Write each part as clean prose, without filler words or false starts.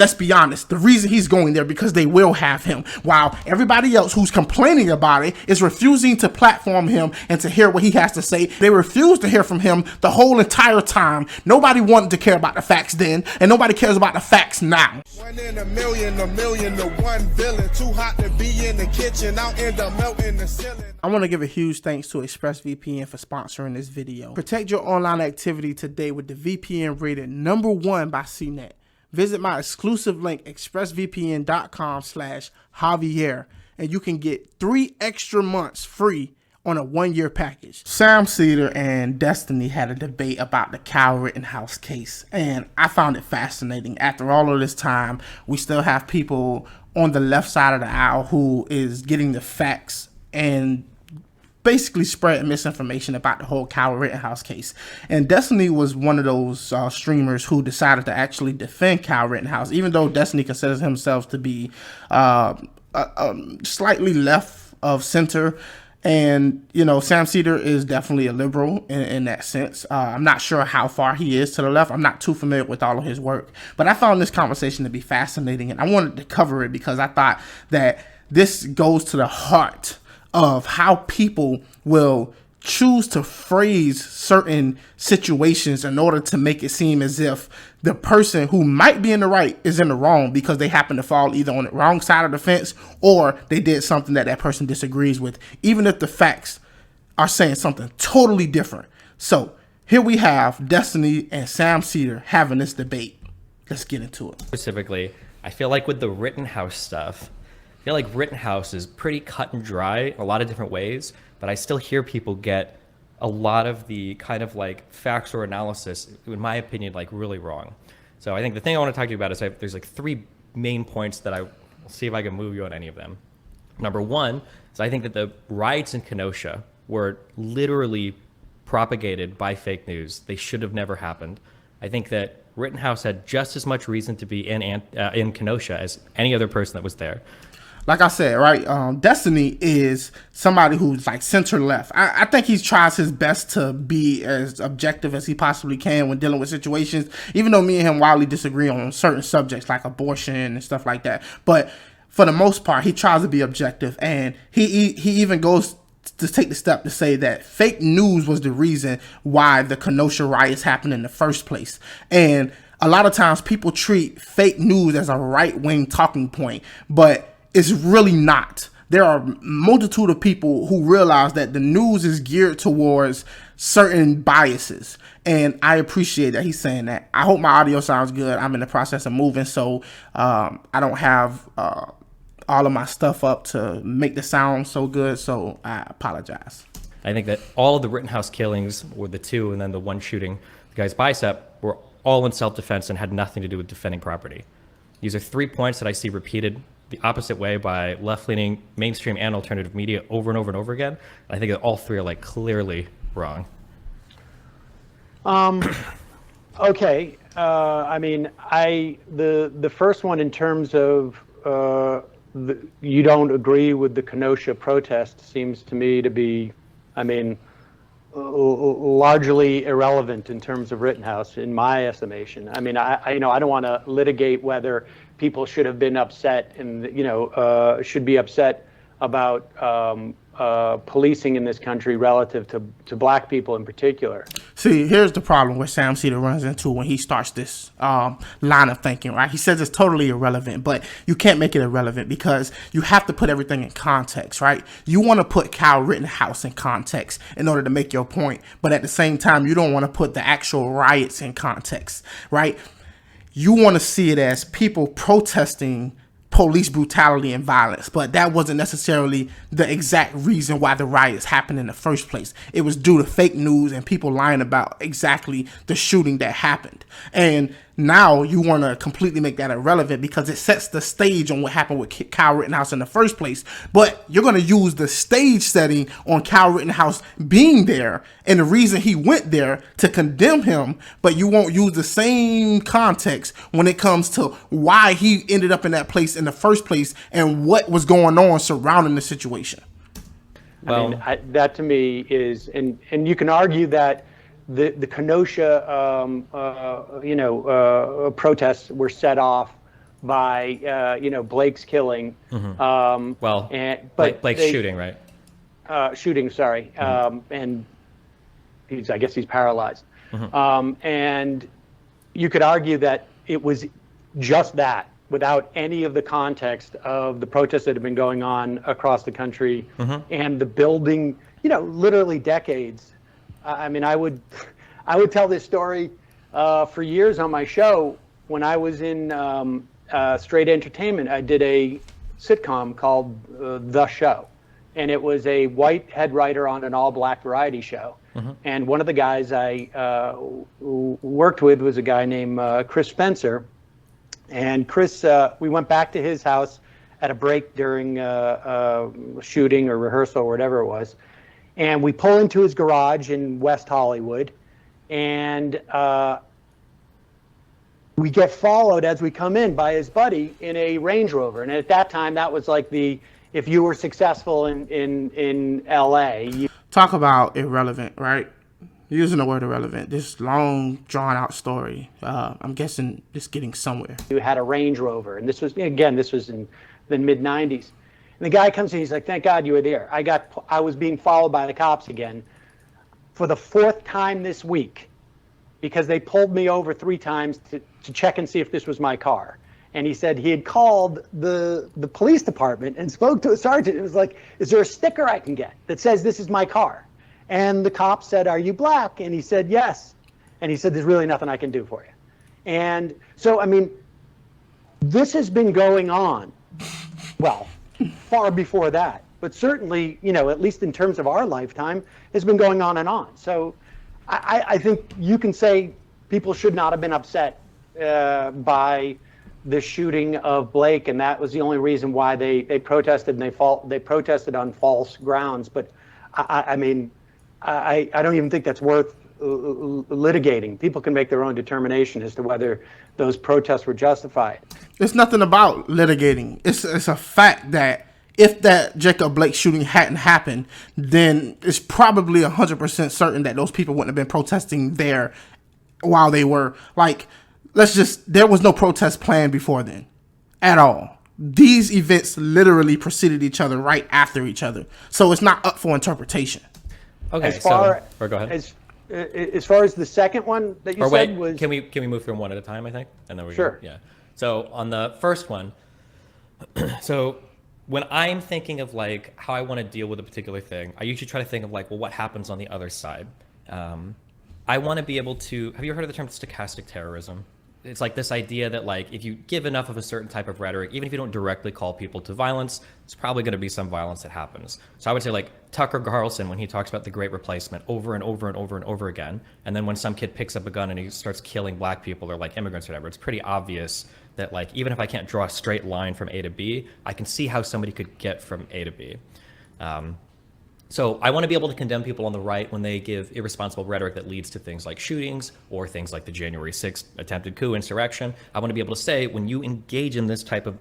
Let's be honest. The reason he's going there because they will have him, while everybody else who's complaining about it is refusing to platform him and to hear what he has to say. They refuse to hear from him the whole entire time. Nobody wanted to care about the facts then, and nobody cares about the facts now. 1 in a million to one villain. Too hot to be in the kitchen, I'll end up melting the ceiling. I want to give a huge thanks to ExpressVPN for sponsoring this video. Protect your online activity today with the VPN rated #1 by CNET. Visit my exclusive link, expressvpn.com/Javier, and you can get 3 extra months free on a 1-year package. Sam Seder and Destiny had a debate about the Kyle Rittenhouse case, and I found it fascinating. After all of this time, we still have people on the left side of the aisle who is getting the facts and basically spreading misinformation about the whole Kyle Rittenhouse case. And Destiny was one of those streamers who decided to actually defend Kyle Rittenhouse, even though Destiny considers himself to be slightly left of center. And, you know, Sam Seder is definitely a liberal in that sense. I'm not sure how far he is to the left. I'm not too familiar with all of his work. But I found this conversation to be fascinating, and I wanted to cover it because I thought that this goes to the heart of how people will choose to phrase certain situations in order to make it seem as if the person who might be in the right is in the wrong because they happen to fall either on the wrong side of the fence or they did something that that person disagrees with, even if the facts are saying something totally different. So here we have Destiny and Sam Seder having this debate. Let's get into it. Specifically, I feel like with the Rittenhouse stuff, I feel like Rittenhouse is pretty cut and dry in a lot of different ways, but I still hear people get a lot of the kind of like facts or analysis, in my opinion, like really wrong. So I think the thing I want to talk to you about is there's like 3 main points that I'll see if I can move you on any of them. Number 1 is I think that the riots in Kenosha were literally propagated by fake news. They should have never happened. I think that Rittenhouse had just as much reason to be in Kenosha as any other person that was there. Like I said, right, Destiny is somebody who's like center left. I think he tries his best to be as objective as he possibly can when dealing with situations, even though me and him wildly disagree on certain subjects like abortion and stuff like that. But for the most part, he tries to be objective, and he even goes to take the step to say that fake news was the reason why the Kenosha riots happened in the first place. And a lot of times people treat fake news as a right-wing talking point, but it's really not. There are a multitude of people who realize that the news is geared towards certain biases. And I appreciate that he's saying that. I hope my audio sounds good. I'm in the process of moving, so I don't have all of my stuff up to make the sound so good, so I apologize. I think that all of the Rittenhouse killings, or the 2 and then the 1 shooting the guy's bicep, were all in self-defense and had nothing to do with defending property. These are 3 points that I see repeated the opposite way by left-leaning mainstream and alternative media over and over and over again. I think that all 3 are like clearly wrong. Okay. I mean, the first one in terms of you don't agree with the Kenosha protest seems to me to be, I mean, largely irrelevant in terms of Rittenhouse, in my estimation. I mean, I don't want to litigate whether people should have been upset and should be upset about policing in this country relative to black people in particular. See, here's the problem where Sam Seder runs into when he starts this line of thinking, right? He says it's totally irrelevant, but you can't make it irrelevant because you have to put everything in context, right? You want to put Kyle Rittenhouse in context in order to make your point, but at the same time, you don't want to put the actual riots in context, right? You want to see it as people protesting police brutality and violence, but that wasn't necessarily the exact reason why the riots happened in the first place. It was due to fake news and people lying about exactly the shooting that happened. And now you want to completely make that irrelevant because it sets the stage on what happened with Kyle Rittenhouse in the first place. But you're going to use the stage setting on Kyle Rittenhouse being there and the reason he went there to condemn him, but you won't use the same context when it comes to why he ended up in that place in the first place and what was going on surrounding the situation. Well, I mean, that to me is, and you can argue that the Kenosha, protests were set off by Blake's killing. Well, Blake's shooting, right? Shooting, sorry, and I guess he's paralyzed. And you could argue that it was just that, without any of the context of the protests that have been going on across the country and the building, literally decades. I mean, I would tell this story for years on my show. When I was in straight entertainment, I did a sitcom called The Show. And it was a white head writer on an all-black variety show. And one of the guys I worked with was a guy named Chris Spencer. And Chris, we went back to his house at a break during shooting or rehearsal or whatever it was. And we pull into his garage in West Hollywood. And we get followed as we come in by his buddy in a Range Rover. And at that time, that was like if you were successful in LA. Talk about irrelevant, right? Using the word irrelevant. This long, drawn-out story. I'm guessing it's getting somewhere. You had a Range Rover, and this was in the mid-'90s. And the guy comes in, he's like, "Thank God you were there. I was being followed by the cops again for the 4th time this week because they pulled me over 3 times to check and see if this was my car." And he said he had called the police department and spoke to a sergeant. It was like, "Is there a sticker I can get that says this is my car?" And the cop said, "Are you black?" And he said, "Yes." And he said, "There's really nothing I can do for you." And so, I mean, this has been going on, well, far before that. But certainly, at least in terms of our lifetime, it's been going on and on. So I think you can say people should not have been upset by the shooting of Blake, and that was the only reason why they protested, and they protested on false grounds. But I mean, I don't even think that's worth litigating. People can make their own determination as to whether those protests were justified. It's nothing about litigating. It's a fact that if that Jacob Blake shooting hadn't happened, then it's probably 100% certain that those people wouldn't have been protesting there while they were like. There was no protest planned before then at all. These events literally preceded each other right after each other. So it's not up for interpretation. Okay, go ahead. As far as the second one that you said was... Can we move through them one at a time, I think? And then Sure. Yeah. So on the first one, so when I'm thinking of like how I want to deal with a particular thing, I usually try to think of like, well, what happens on the other side? I want to be able to... Have you heard of the term stochastic terrorism? It's like this idea that like if you give enough of a certain type of rhetoric, even if you don't directly call people to violence, it's probably going to be some violence that happens. So I would say like Tucker Carlson, when he talks about the Great Replacement over and over and over and over again, and then when some kid picks up a gun and he starts killing black people or like immigrants or whatever, it's pretty obvious that like even if I can't draw a straight line from A to B, I can see how somebody could get from A to B. So I want to be able to condemn people on the right when they give irresponsible rhetoric that leads to things like shootings or things like the January 6th attempted coup insurrection. I want to be able to say when you engage in this type of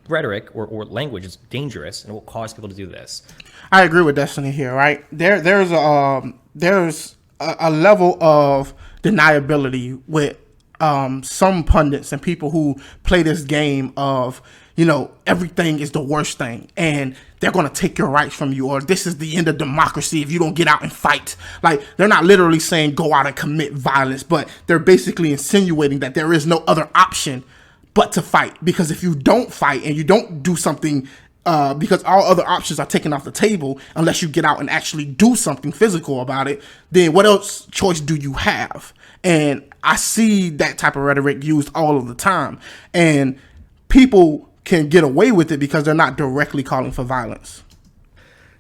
rhetoric or language, it's dangerous and it will cause people to do this. I agree with Destiny here, right? There's a level of deniability with some pundits and people who play this game of, everything is the worst thing and they're going to take your rights from you, or this is the end of democracy if you don't get out and fight. Like, they're not literally saying go out and commit violence, but they're basically insinuating that there is no other option but to fight. Because if you don't fight and you don't do something, because all other options are taken off the table unless you get out and actually do something physical about it, then what else choice do you have? And I see that type of rhetoric used all of the time. And people can get away with it because they're not directly calling for violence.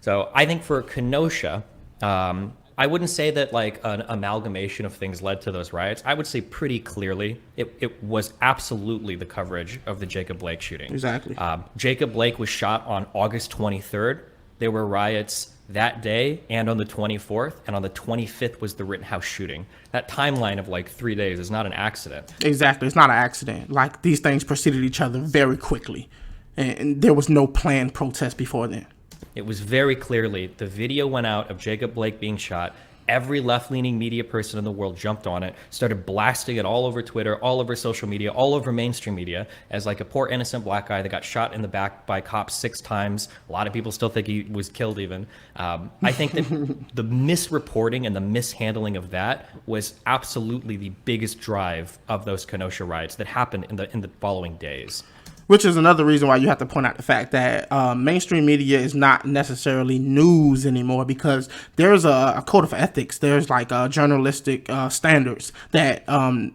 So I think for Kenosha, I wouldn't say that like an amalgamation of things led to those riots. I would say pretty clearly it was absolutely the coverage of the Jacob Blake shooting. Exactly. Jacob Blake was shot on August 23rd. There were riots that day and on the 24th, and on the 25th was the Rittenhouse shooting. That timeline of like 3 days is not an accident. Exactly. It's not an accident. Like, these things preceded each other very quickly, and there was no planned protest before then. It was very clearly, the video went out of Jacob Blake being shot. every left-leaning media person in the world jumped on it, started blasting it all over Twitter, all over social media, all over mainstream media as like a poor innocent black guy that got shot in the back by cops 6 times. A lot of people still think he was killed even. I think that the misreporting and the mishandling of that was absolutely the biggest drive of those Kenosha riots that happened in the following days. Which is another reason why you have to point out the fact that mainstream media is not necessarily news anymore, because there's a code of ethics. There's like journalistic standards that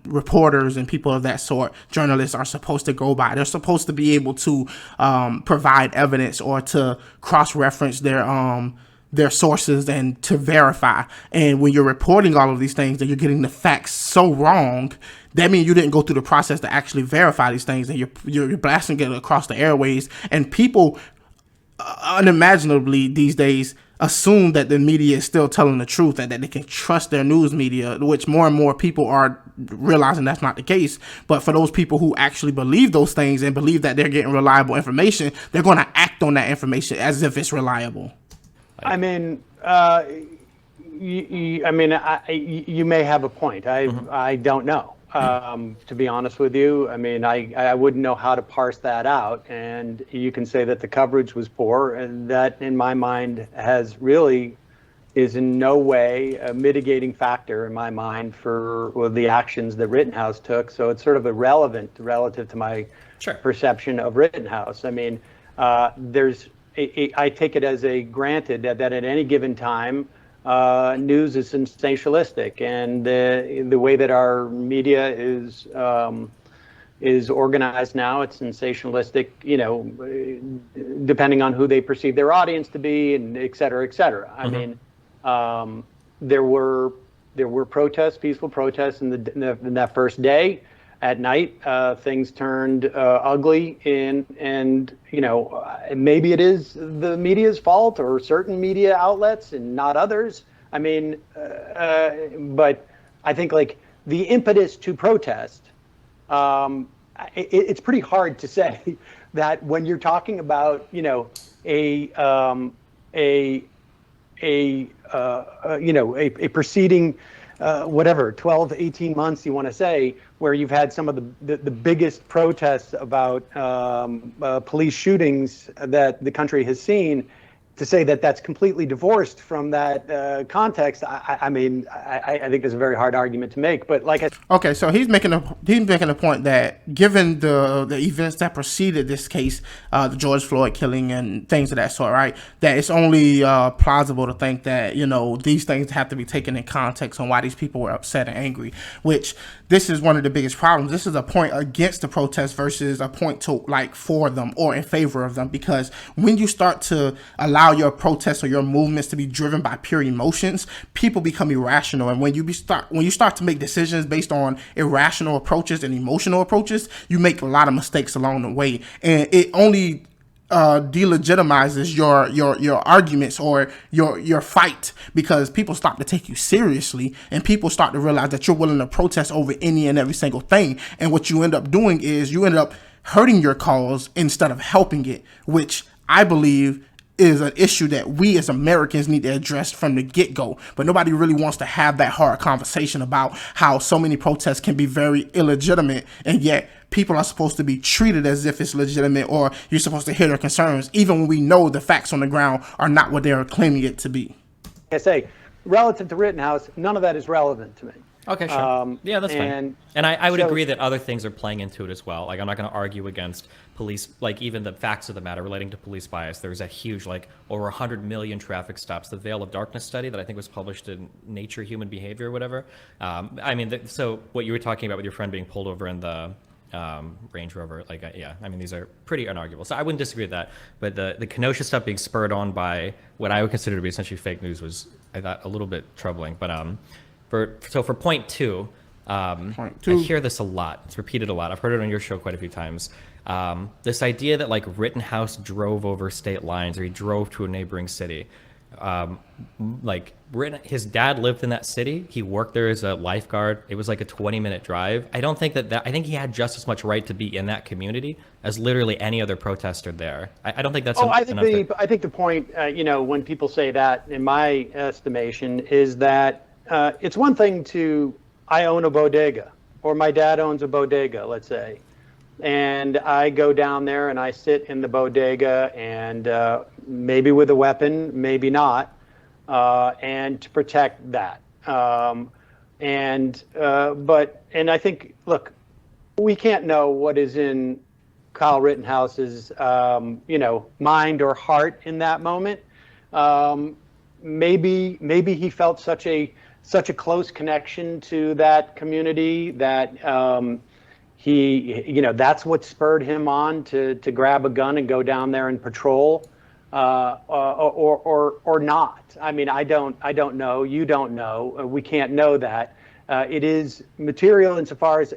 reporters and people of that sort, journalists, are supposed to go by. They're supposed to be able to provide evidence or to cross-reference their sources and to verify. And when you're reporting all of these things and you're getting the facts so wrong, that means you didn't go through the process to actually verify these things, and you're blasting it across the airways. And people unimaginably these days assume that the media is still telling the truth and that they can trust their news media, which more and more people are realizing that's not the case. But for those people who actually believe those things and believe that they're getting reliable information, they're going to act on that information as if it's reliable. I mean, you may have a point. I don't know. To be honest with you, I mean, I wouldn't know how to parse that out. And you can say that the coverage was poor, and that, in my mind, is in no way a mitigating factor in my mind for the actions that Rittenhouse took. So it's sort of irrelevant relative to my perception of Rittenhouse. I mean, I take it as a granted that at any given time, news is sensationalistic, and the way that our media is organized now, it's sensationalistic, depending on who they perceive their audience to be, and et cetera, et cetera. I mean, there were protests, peaceful protests in that first day. At night, things turned ugly, and maybe it is the media's fault or certain media outlets and not others. I mean, but I think like the impetus to protest, it's pretty hard to say that when you're talking about a proceeding. Whatever, 12 to 18 months you want to say, where you've had some of the biggest protests about police shootings that the country has seen, to say that that's completely divorced from that context, I mean, I think there's a very hard argument to make. But like okay, so he's making a point that given the events that preceded this case, the George Floyd killing and things of that sort, right, that it's only plausible to think that these things have to be taken in context on why these people were upset and angry. Which this is one of the biggest problems. This is a point against the protest versus a point to like for them or in favor of them, because when you start to allow your protests or your movements to be driven by pure emotions, people become irrational. And when you start to make decisions based on irrational approaches and emotional approaches, you make a lot of mistakes along the way, and it only delegitimizes your arguments or your fight, because people start to take you seriously, and people start to realize that you're willing to protest over any and every single thing. And what you end up doing is you end up hurting your cause instead of helping it, which I believe is an issue that we as Americans need to address from the get-go. But nobody really wants to have that hard conversation about how so many protests can be very illegitimate, and yet people are supposed to be treated as if it's legitimate, or you're supposed to hear their concerns, even when we know the facts on the ground are not what they're claiming it to be. I say, relative to Rittenhouse, none of that is relevant to me. Okay, sure. Yeah, that's fine. And I would agree that other things are playing into it as well. Like, I'm not going to argue against police, like even the facts of the matter relating to police bias. There's a huge, like over 100 million traffic stops. The Veil of Darkness study that I think was published in Nature Human Behavior or whatever. I mean, so what you were talking about with your friend being pulled over in the Range Rover, like, yeah, I mean, these are pretty unarguable. So I wouldn't disagree with that. But the Kenosha stuff being spurred on by what I would consider to be essentially fake news was, I thought, a little bit troubling. But for point two, I hear this a lot. It's repeated a lot. I've heard it on your show quite a few times. This idea that like Rittenhouse drove over state lines or he drove to a neighboring city. His dad lived in that city. He worked there as a lifeguard. It was like a 20-minute drive. I don't think I think he had just as much right to be in that community as literally any other protester there. I don't think that's I think the point, when people say that, in my estimation, is that it's one thing I own a bodega, or my dad owns a bodega, let's say, and I go down there and I sit in the bodega, and maybe with a weapon, maybe not, and to protect that. And I think, look, we can't know what is in Kyle Rittenhouse's, mind or heart in that moment. Maybe he felt such a close connection to that community that that's what spurred him on to grab a gun and go down there and patrol, or not. I mean, I don't know. You don't know. We can't know that. It is material insofar as,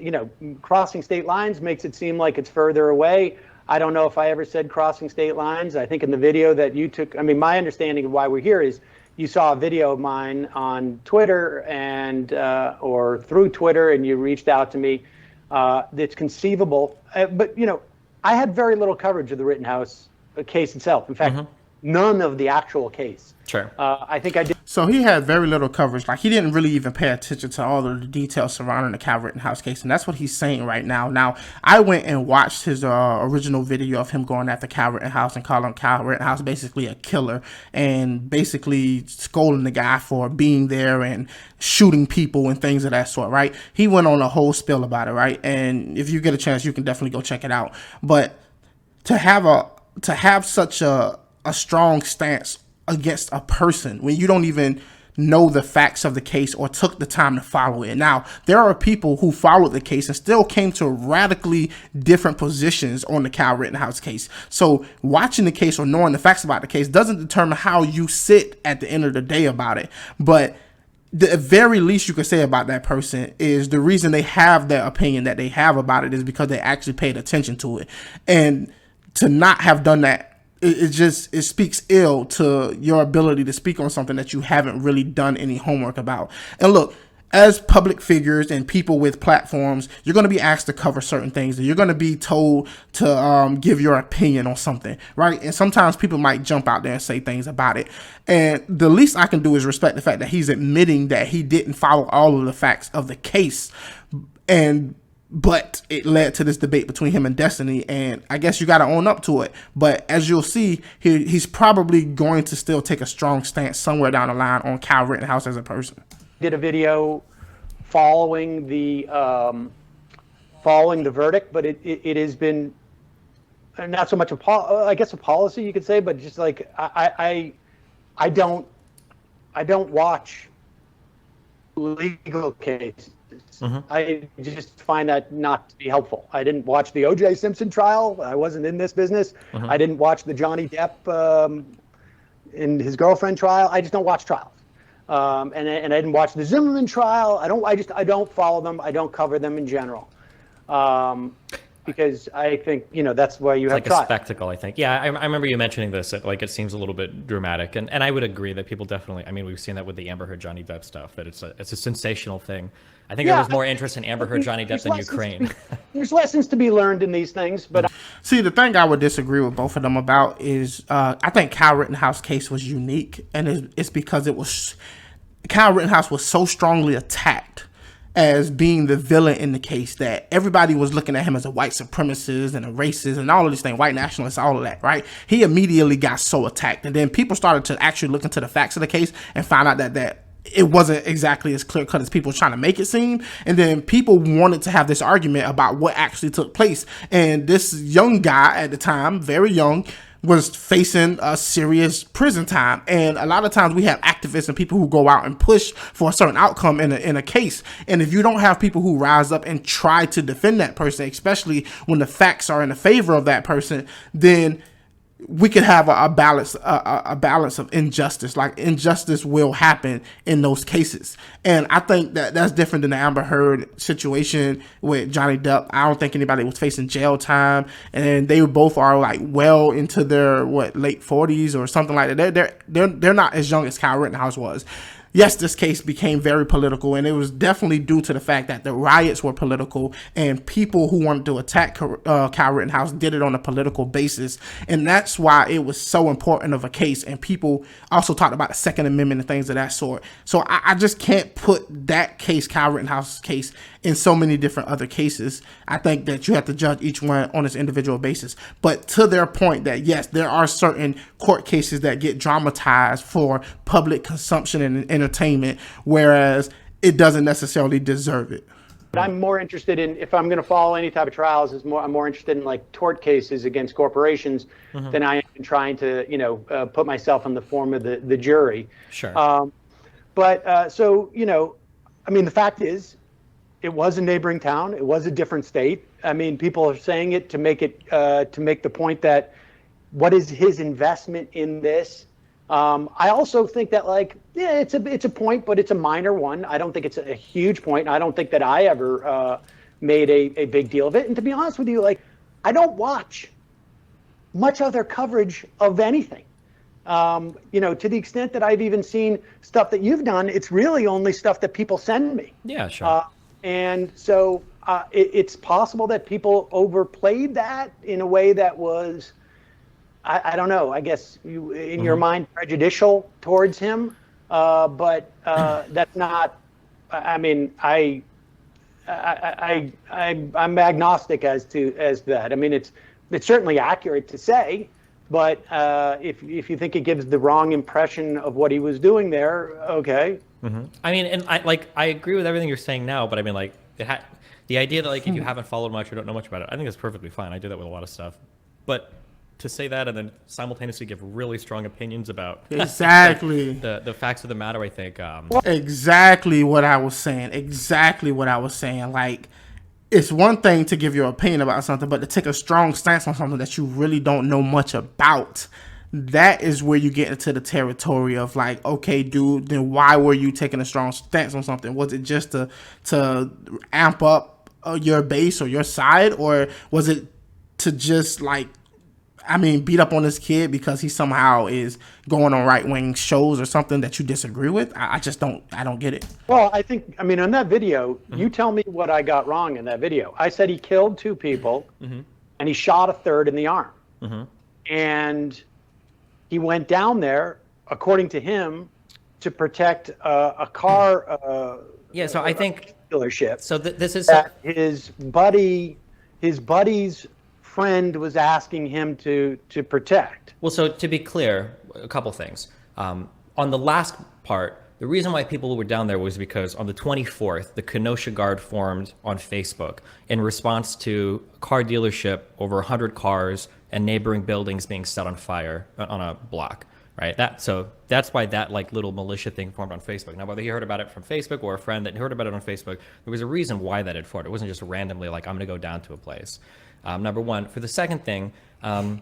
crossing state lines makes it seem like it's further away. I don't know if I ever said crossing state lines. I think in the video that you took, my understanding of why we're here is you saw a video of mine on Twitter and or through Twitter, and you reached out to me. It's conceivable. But, I had very little coverage of the Rittenhouse case itself. In fact, none of the actual case. Sure. I think I did. So he had very little coverage. Like, he didn't really even pay attention to all of the details surrounding the Kyle Rittenhouse case. And that's what he's saying right now. Now, I went and watched his original video of him going after Kyle Rittenhouse and calling Kyle Rittenhouse basically a killer and basically scolding the guy for being there and shooting people and things of that sort, right? He went on a whole spiel about it, right? And if you get a chance, you can definitely go check it out. But to have such a strong stance against a person when you don't even know the facts of the case or took the time to follow it. Now, there are people who followed the case and still came to radically different positions on the Kyle Rittenhouse case. So watching the case or knowing the facts about the case doesn't determine how you sit at the end of the day about it. But the very least you could say about that person is the reason they have their opinion that they have about it is because they actually paid attention to it. And to not have done that, it speaks ill to your ability to speak on something that you haven't really done any homework about. And look, as public figures and people with platforms, you're going to be asked to cover certain things, and you're going to be told to give your opinion on something, right? And sometimes people might jump out there and say things about it. And the least I can do is respect the fact that he's admitting that he didn't follow all of the facts of the case, but it led to this debate between him and Destiny, and I guess you got to own up to it. But as you'll see, he's probably going to still take a strong stance somewhere down the line on Kyle Rittenhouse as a person. Did a video following the verdict, but it has been not so much a policy, you could say, but just like I don't watch legal cases. I just find that not to be helpful. I didn't watch the O.J. Simpson trial. I wasn't in this business. I didn't watch the Johnny Depp and his girlfriend trial. I just don't watch trials. And I didn't watch the Zimmerman trial. I don't follow them. I don't cover them in general. Because I think, that's why you have like a spectacle, I think. Yeah, I remember you mentioning this. It seems a little bit dramatic. And I would agree that people definitely, we've seen that with the Amber Heard, Johnny Depp stuff, that it's a sensational thing. I think there was more interest in Amber Heard, Johnny Depp than Ukraine. There's lessons to be learned in these things. But see, the thing I would disagree with both of them about is I think Kyle Rittenhouse case was unique. And it's because Kyle Rittenhouse was so strongly attacked as being the villain in the case that everybody was looking at him as a white supremacist and a racist and all of these things, white nationalists, all of that, right? He immediately got so attacked. And then people started to actually look into the facts of the case and found out that it wasn't exactly as clear-cut as people were trying to make it seem. And then people wanted to have this argument about what actually took place. And this young guy at the time, very young, was facing a serious prison time. And a lot of times we have activists and people who go out and push for a certain outcome in a case. And if you don't have people who rise up and try to defend that person, especially when the facts are in the favor of that person, then we could have a balance, a balance of injustice. Like injustice will happen in those cases, and I think that that's different than the Amber Heard situation with Johnny Depp. I don't think anybody was facing jail time, and they both are like well into their late 40s or something like that. They're not as young as Kyle Rittenhouse was. Yes, this case became very political, and it was definitely due to the fact that the riots were political, and people who wanted to attack Kyle Rittenhouse did it on a political basis, and that's why it was so important of a case. And people also talked about the Second Amendment and things of that sort. So I just can't put that case, Kyle Rittenhouse's case, in so many different other cases. I think that you have to judge each one on its individual basis. But to their point that, yes, there are certain court cases that get dramatized for public consumption and entertainment, whereas it doesn't necessarily deserve it. I'm more interested in, if I'm going to follow any type of trials, I'm more interested in like tort cases against corporations than I am in trying to, put myself in the form of the jury. Sure. So, I mean, the fact is, it was a neighboring town. It was a different state. I mean, people are saying it to make the point that what is his investment in this? I also think that it's a point, but it's a minor one. I don't think it's a huge point. I don't think that I ever made a big deal of it. And to be honest with you, I don't watch much other coverage of anything. To the extent that I've even seen stuff that you've done, it's really only stuff that people send me. Yeah, sure. And so it's possible that people overplayed that in a way that was, I don't know, I guess in your mind, prejudicial towards him. But that's not, I mean, I'm agnostic as to that. I mean, it's certainly accurate to say, but if you think it gives the wrong impression of what he was doing there, okay. I mean, and I agree with everything you're saying now, but I mean, the idea that if you haven't followed much or don't know much about it, I think that's perfectly fine. I do that with a lot of stuff, but to say that and then simultaneously give really strong opinions about exactly the facts of the matter, I think exactly what I was saying. Like, it's one thing to give your opinion about something, but to take a strong stance on something that you really don't know much about, that is where you get into the territory of okay, dude, then why were you taking a strong stance on something? Was it just to amp up your base or your side, or was it to just beat up on this kid because he somehow is going on right-wing shows or something that you disagree with? I don't get it. Well, I think, on that video, you tell me what I got wrong in that video. I said he killed 2 people and he shot a 3rd in the arm. And he went down there, according to him, to protect a car. So I think dealership. So this is that his buddy's friend was asking him to protect. Well, so to be clear, a couple things. On the last part, the reason why people were down there was because on the 24th, the Kenosha Guard formed on Facebook in response to a car dealership, over 100 cars and neighboring buildings being set on fire on a block, right? So that's why that little militia thing formed on Facebook. Now, whether he heard about it from Facebook or a friend that heard about it on Facebook, there was a reason why that had formed. It wasn't just randomly I'm going to go down to a place. Number one. For the second thing, I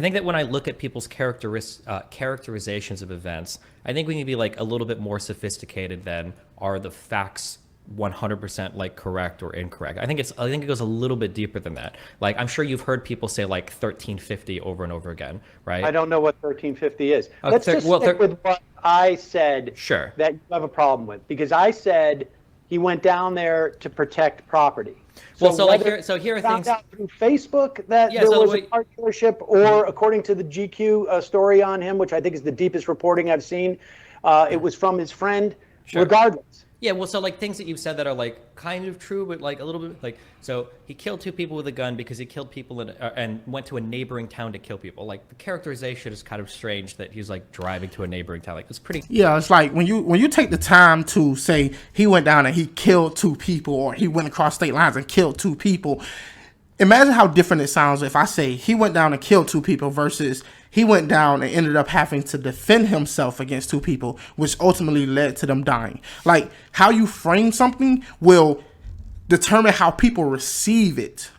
think that when I look at people's characterizations of events, I think we can be a little bit more sophisticated than are the facts 100% correct or incorrect. I think it goes a little bit deeper than that. I'm sure you've heard people say 1350 over and over again, right? I don't know what 1350 is. Let's just stick with what I said. Sure. That you have a problem with, because I said he went down there to protect property. Here are things. Out through Facebook that there was a car dealership, or according to the GQ story on him, which I think is the deepest reporting I've seen, it was from his friend. Sure. Regardless. Yeah, well, so things that you've said that are kind of true, but a little bit so he killed 2 people with a gun because he killed people and went to a neighboring town to kill people. The characterization is kind of strange that he's driving to a neighboring town. It's pretty. Yeah, it's when you take the time to say he went down and he killed 2 people, or he went across state lines and killed 2 people. Imagine how different it sounds if I say he went down and killed 2 people versus he went down and ended up having to defend himself against 2 people, which ultimately led to them dying. How you frame something will determine how people receive it.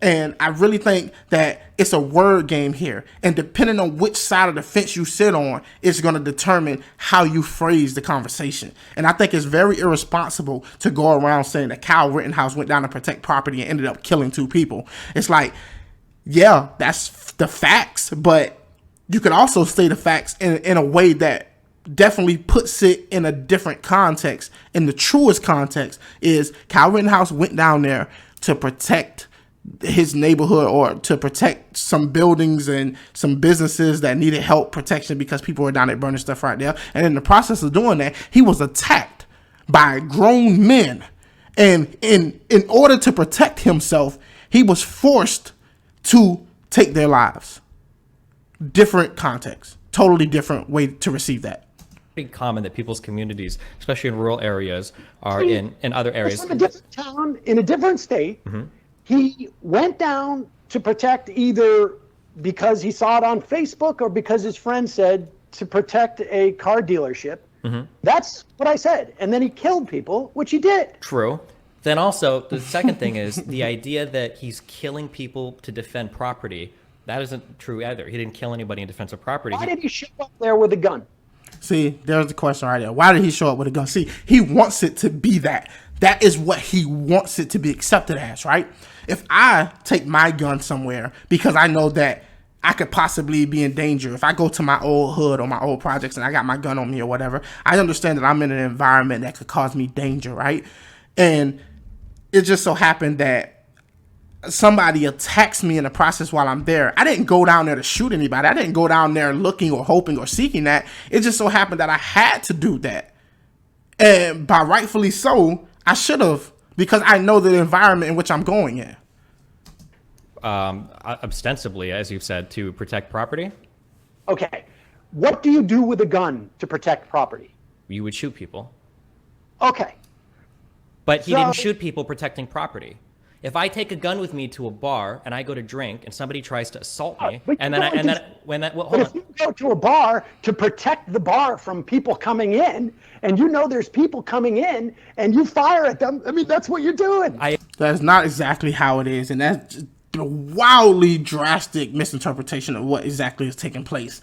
And I really think that it's a word game here. And depending on which side of the fence you sit on, it's going to determine how you phrase the conversation. And I think it's very irresponsible to go around saying that Kyle Rittenhouse went down to protect property and ended up killing 2 people. It's like, yeah, that's the facts, but you could also say the facts in a way that definitely puts it in a different context. And the truest context is Kyle Rittenhouse went down there to protect his neighborhood or to protect some buildings and some businesses that needed help protection because people were down there burning stuff right there. And in the process of doing that, he was attacked by grown men. And in order to protect himself, he was forced to take their lives. Different context, totally different way to receive that. Pretty common that people's communities, especially in rural areas, are in other areas. From a different town, in a different state. Mm-hmm. He went down to protect either because he saw it on Facebook or because his friend said to protect a car dealership. Mm-hmm. That's what I said. And then he killed people, which he did. True. Then also, the second thing is the idea that he's killing people to defend property. That isn't true either. He didn't kill anybody in defense of property. Why did he show up there with a gun? See, there's the question right there. Why did he show up with a gun? See, he wants it to be that. That is what he wants it to be accepted as, right? If I take my gun somewhere because I know that I could possibly be in danger, if I go to my old hood or my old projects and I got my gun on me or whatever, I understand that I'm in an environment that could cause me danger, right? And it just so happened that somebody attacks me in the process while I'm there. I didn't go down there to shoot anybody. I didn't go down there looking or hoping or seeking that. It just so happened that I had to do that. And by rightfully so, I should have, because I know the environment in which I'm going in. Ostensibly, as you've said, to protect property? Okay. What do you do with a gun to protect property? You would shoot people. Okay. But he didn't shoot people protecting property. If I take a gun with me to a bar and I go to drink and somebody tries to assault me, hold on. If you go to a bar to protect the bar from people coming in, and you know there's people coming in, and you fire at them, I mean, that's what you're doing. That's not exactly how it is, and that's a wildly drastic misinterpretation of what exactly is taking place.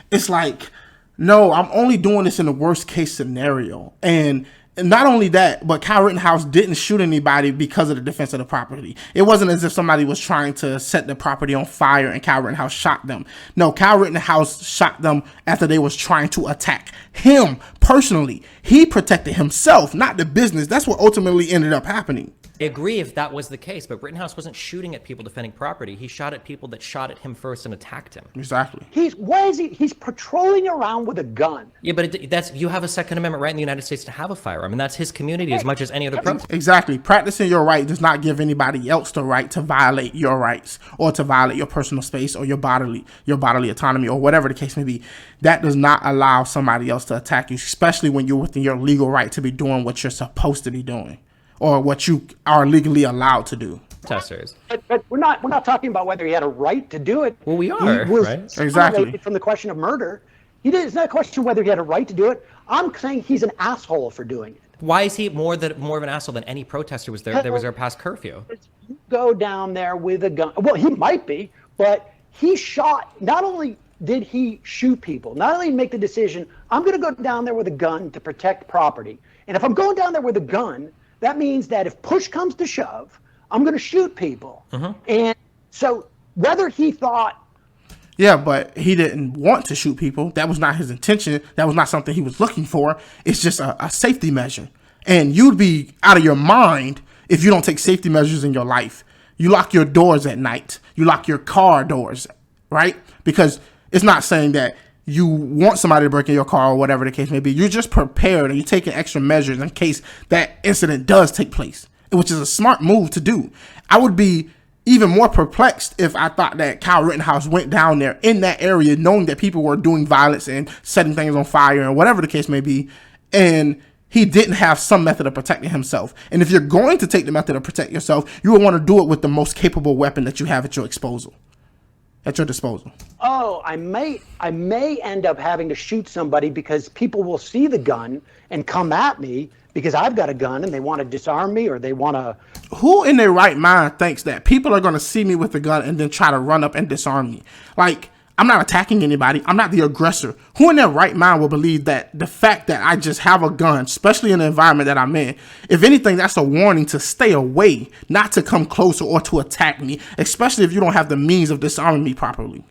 It's like, no, I'm only doing this in the worst case scenario, and not only that, but Kyle Rittenhouse didn't shoot anybody because of the defense of the property. It wasn't as if somebody was trying to set the property on fire and Kyle Rittenhouse shot them. No, Kyle Rittenhouse shot them after they was trying to attack him personally. He protected himself, not the business. That's what ultimately ended up happening. I agree if that was the case, but Rittenhouse wasn't shooting at people defending property. He shot at people that shot at him first and attacked him. Exactly. He's patrolling around with a gun. Yeah, but you have a Second Amendment right in the United States to have a firearm, and that's his community as much as any other protest. Exactly. Practicing your right does not give anybody else the right to violate your rights or to violate your personal space or your bodily autonomy or whatever the case may be. That does not allow somebody else to attack you, especially when you're within your legal right to be doing what you're supposed to be doing, or what you are legally allowed to do. Protesters. But we're not talking about whether he had a right to do it. Well, we are, right? Exactly. From the question of murder. It's not a question of whether he had a right to do it. I'm saying he's an asshole for doing it. Why is he more of an asshole than any protester was there past curfew? You go down there with a gun. Well, he might be, but he shot. Not only did he shoot people, not only make the decision, I'm going to go down there with a gun to protect property. And if I'm going down there with a gun, that means that if push comes to shove, I'm going to shoot people. Mm-hmm. And so whether he thought... Yeah, but he didn't want to shoot people. That was not his intention. That was not something he was looking for. It's just a safety measure. And you'd be out of your mind if you don't take safety measures in your life. You lock your doors at night. You lock your car doors, right? Because it's not saying that you want somebody to break in your car or whatever the case may be. You're just prepared and you're taking extra measures in case that incident does take place, which is a smart move to do. I would be even more perplexed if I thought that Kyle Rittenhouse went down there in that area knowing that people were doing violence and setting things on fire and whatever the case may be, and he didn't have some method of protecting himself. And if you're going to take the method of protect yourself, you would want to do it with the most capable weapon that you have at your disposal. at your disposal? Oh, I may end up having to shoot somebody because people will see the gun and come at me because I've got a gun and they want to disarm me or they want to. Who in their right mind thinks that people are going to see me with a gun and then try to run up and disarm me? Like, I'm not attacking anybody. I'm not the aggressor. Who in their right mind will believe that the fact that I just have a gun, especially in the environment that I'm in, if anything, that's a warning to stay away, not to come closer or to attack me, especially if you don't have the means of disarming me properly?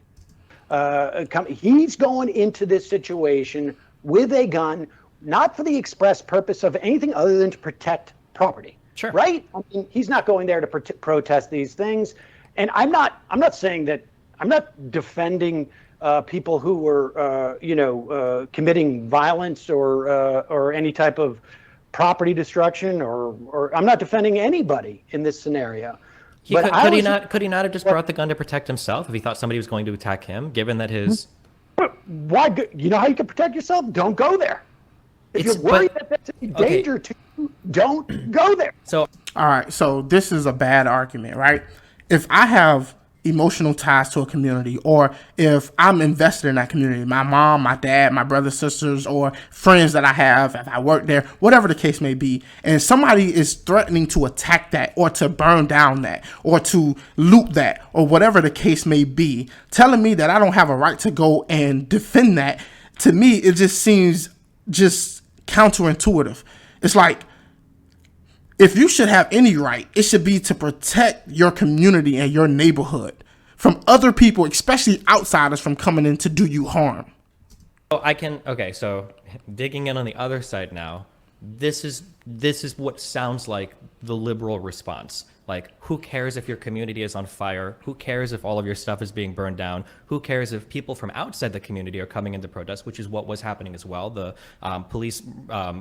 He's going into this situation with a gun, not for the express purpose of anything other than to protect property. Sure. Right? I mean, he's not going there to protest these things. And I'm not saying that, I'm not defending people who were, committing violence or any type of property destruction, or I'm not defending anybody in this scenario. Could he not have just brought the gun to protect himself if he thought somebody was going to attack him, given that his... Why? You know how you can protect yourself? Don't go there. If you're worried that that's a danger to you, don't go there. So, all right, so this is a bad argument, right? If I have emotional ties to a community, or if I'm invested in that community, my mom, my dad, my brothers, sisters, or friends that I have, if I work there, whatever the case may be, and somebody is threatening to attack that or to burn down that or to loot that or whatever the case may be, telling me that I don't have a right to go and defend that, to me, it just seems just counterintuitive. It's like, if you should have any right, it should be to protect your community and your neighborhood from other people, especially outsiders, from coming in to do you harm. So digging in on the other side now, this is what sounds like the liberal response. Like, who cares if your community is on fire? Who cares if all of your stuff is being burned down? Who cares if people from outside the community are coming into protest, which is what was happening as well. The police,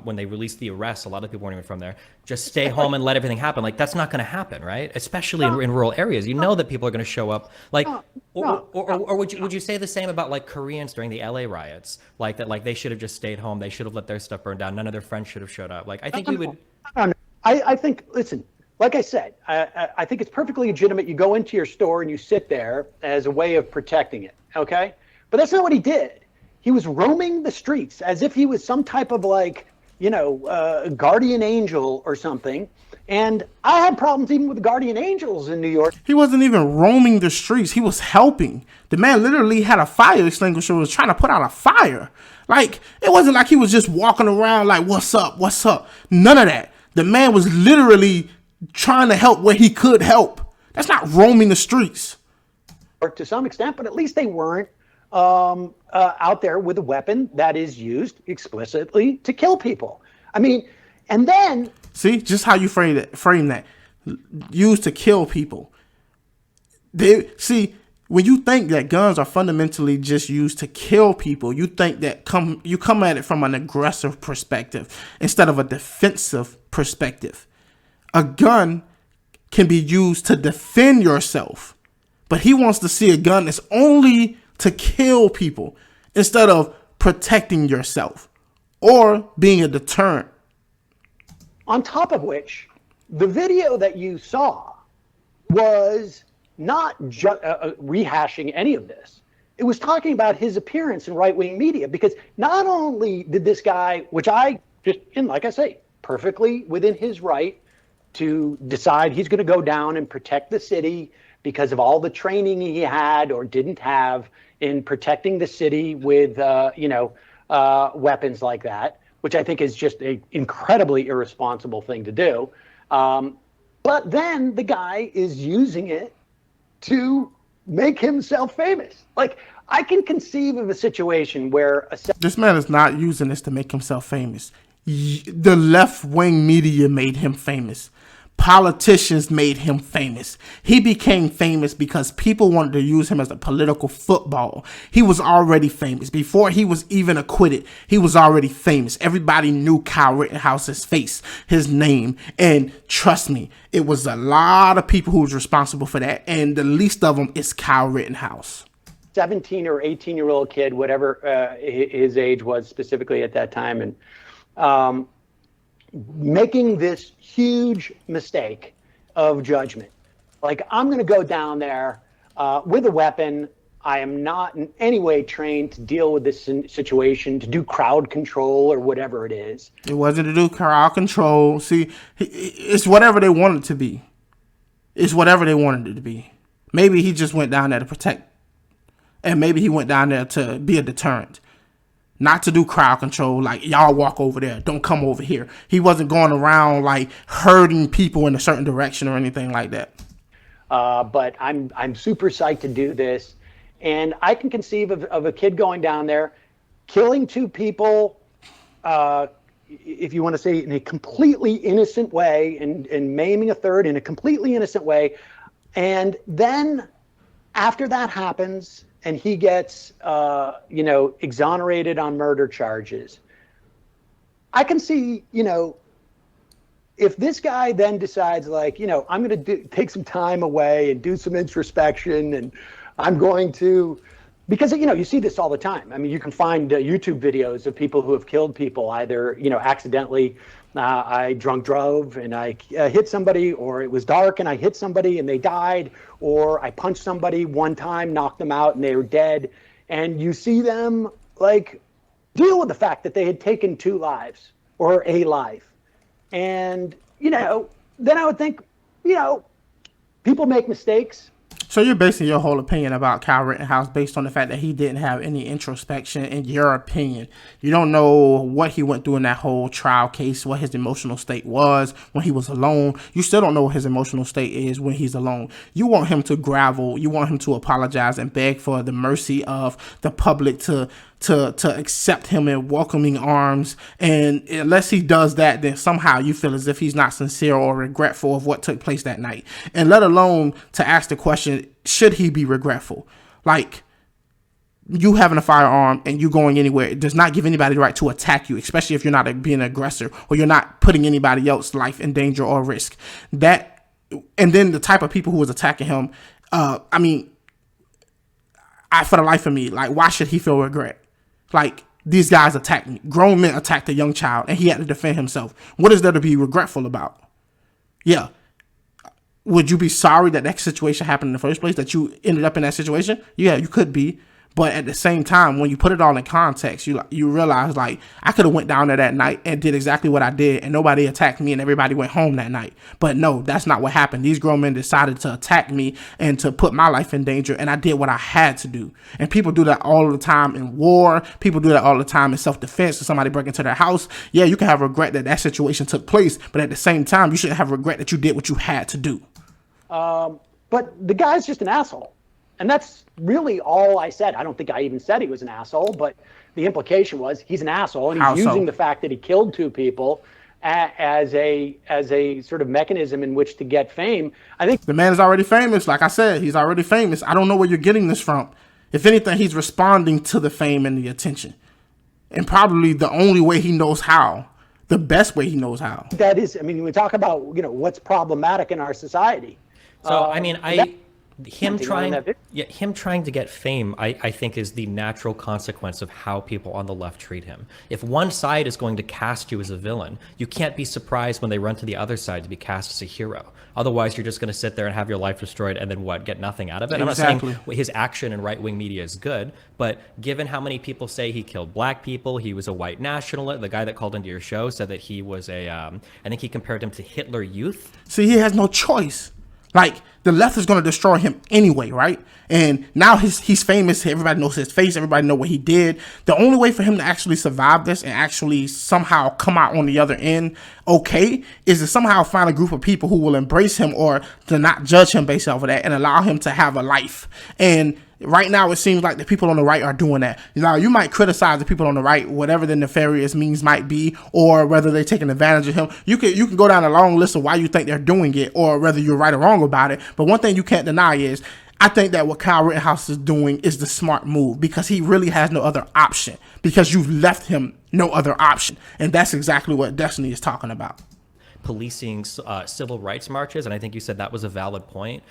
when they released the arrests, a lot of people weren't even from there. Just stay home and let everything happen. Like, that's not going to happen, right? Especially in rural areas. You know that people are going to show up. Like, or would you say the same about like Koreans during the LA riots? Like that, like they should have just stayed home. They should have let their stuff burn down. None of their friends should have showed up. Like, I think we would. I think, listen. Like I said, I think it's perfectly legitimate. You go into your store and you sit there as a way of protecting it, okay? But that's not what he did. He was roaming the streets as if he was some type of guardian angel or something. And I had problems even with guardian angels in New York. He wasn't even roaming the streets. He was helping. The man literally had a fire extinguisher, was trying to put out a fire. Like, it wasn't like he was just walking around like, what's up, what's up? None of that. The man was literally trying to help where he could help. That's not roaming the streets. To some extent, but at least they weren't out there with a weapon that is used explicitly to kill people. I mean, and then... See, just how you frame that. Used to kill people. See, when you think that guns are fundamentally just used to kill people, you think that you come at it from an aggressive perspective instead of a defensive perspective. A gun can be used to defend yourself, but he wants to see a gun that's only to kill people instead of protecting yourself or being a deterrent. On top of which, the video that you saw was not rehashing any of this. It was talking about his appearance in right-wing media, because not only did this guy, which I just, like I say, perfectly within his right to decide he's going to go down and protect the city because of all the training he had or didn't have in protecting the city with, weapons like that, which I think is just an incredibly irresponsible thing to do. But then the guy is using it to make himself famous. Like, I can conceive of a situation where this man is not using this to make himself famous. The left-wing media made him famous. Politicians made him famous. He became famous because people wanted to use him as a political football. He was already famous. Before he was even acquitted, he was already famous. Everybody knew Kyle Rittenhouse's face, his name. And trust me, it was a lot of people who was responsible for that. And the least of them is Kyle Rittenhouse. 17 or 18-year-old kid, whatever his age was specifically at that time, and making this huge mistake of judgment. Like, I'm going to go down there with a weapon I am not in any way trained to deal with this situation, to do crowd control or whatever it is. It wasn't to do crowd control. See, it's whatever they wanted it to be. It's whatever they wanted it to be. Maybe he just went down there to protect, and maybe he went down there to be a deterrent. Not to do crowd control, like y'all walk over there, don't come over here. He wasn't going around like herding people in a certain direction or anything like that. But I'm super psyched to do this, and I can conceive of a kid going down there, killing 2 people, if you want to say in a completely innocent way, and maiming a third in a completely innocent way, and then after that happens, and he gets, exonerated on murder charges. I can see, if this guy then decides, like, I'm going to take some time away and do some introspection, and I'm going to, because, you see this all the time. I mean, you can find YouTube videos of people who have killed people, either, accidentally. I drunk drove and I hit somebody, or it was dark and I hit somebody and they died, or I punched somebody one time, knocked them out and they were dead. And you see them like deal with the fact that they had taken 2 lives or a life. And, then I would think, people make mistakes. So you're basing your whole opinion about Kyle Rittenhouse based on the fact that he didn't have any introspection, in your opinion. You don't know what he went through in that whole trial case, what his emotional state was when he was alone. You still don't know what his emotional state is when he's alone. You want him to grovel. You want him to apologize and beg for the mercy of the public to accept him in welcoming arms. And unless he does that, then somehow you feel as if he's not sincere or regretful of what took place that night. And let alone to ask the question, should he be regretful? Like, you having a firearm and you going anywhere, it does not give anybody the right to attack you, especially if you're not being an aggressor or you're not putting anybody else's life in danger or risk. That, and then the type of people who was attacking him, for the life of me, like, why should he feel regret? Like, these guys attacked me. Grown men attacked a young child, and he had to defend himself. What is there to be regretful about? Yeah. Would you be sorry that that situation happened in the first place, that you ended up in that situation? Yeah, you could be. But at the same time, when you put it all in context, you realize, like, I could have went down there that night and did exactly what I did, and nobody attacked me, and everybody went home that night. But no, that's not what happened. These grown men decided to attack me and to put my life in danger, and I did what I had to do. And people do that all the time in war. People do that all the time in self-defense. If somebody break into their house, yeah, you can have regret that that situation took place, but at the same time, you shouldn't have regret that you did what you had to do. But the guy's just an asshole. And that's really all I said. I don't think I even said he was an asshole, but the implication was he's an asshole, and he's using the fact that he killed 2 people as a sort of mechanism in which to get fame. I think the man is already famous. Like I said, he's already famous. I don't know where you're getting this from. If anything, he's responding to the fame and the attention, and probably the only way he knows how, the best way he knows how. That is, I mean, we talk about what's problematic in our society. So him trying to get fame, I think, is the natural consequence of how people on the left treat him. If one side is going to cast you as a villain, you can't be surprised when they run to the other side to be cast as a hero. Otherwise, you're just going to sit there and have your life destroyed and then get nothing out of it. Exactly. I'm not saying his action in right-wing media is good, but given how many people say he killed black people, he was a white nationalist, the guy that called into your show said that he was I think he compared him to Hitler Youth. See, he has no choice. Like, the left is going to destroy him anyway, right? And now he's famous. Everybody knows his face. Everybody know what he did. The only way for him to actually survive this and actually somehow come out on the other end okay is to somehow find a group of people who will embrace him or to not judge him based off of that and allow him to have a life. And right now, it seems like the people on the right are doing that. Now, you might criticize the people on the right, whatever the nefarious means might be, or whether they're taking advantage of him. You can go down a long list of why you think they're doing it, or whether you're right or wrong about it. But one thing you can't deny is, I think that what Kyle Rittenhouse is doing is the smart move, because he really has no other option, because you've left him no other option. And that's exactly what Destiny is talking about. Policing civil rights marches, and I think you said that was a valid point.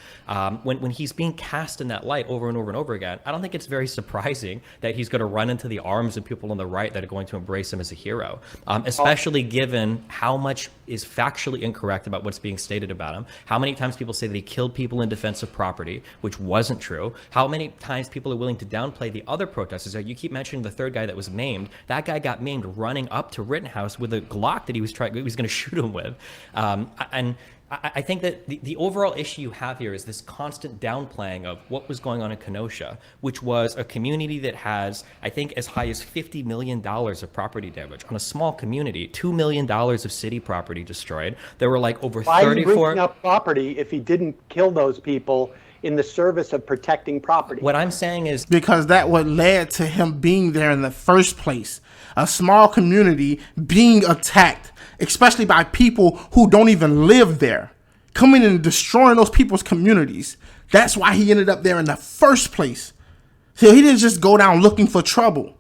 When he's being cast in that light over and over and over again, I don't think it's very surprising that he's going to run into the arms of people on the right that are going to embrace him as a hero, especially given how much is factually incorrect about what's being stated about him, how many times people say that he killed people in defense of property, which wasn't true, how many times people are willing to downplay the other protesters. You keep mentioning the third guy that was maimed. That guy got maimed running up to Rittenhouse with a Glock that he was going to shoot him with. And I think that the overall issue you have here is this constant downplaying of what was going on in Kenosha, which was a community that has, I think, as high as $50 million of property damage on a small community, $2 million of city property destroyed. There were like over 34. Why are you bringing up property if he didn't kill those people in the service of protecting property? What I'm saying is because that what led to him being there in the first place. A small community being attacked, especially by people who don't even live there, coming in and destroying those people's communities. That's why he ended up there in the first place. So he didn't just go down looking for trouble.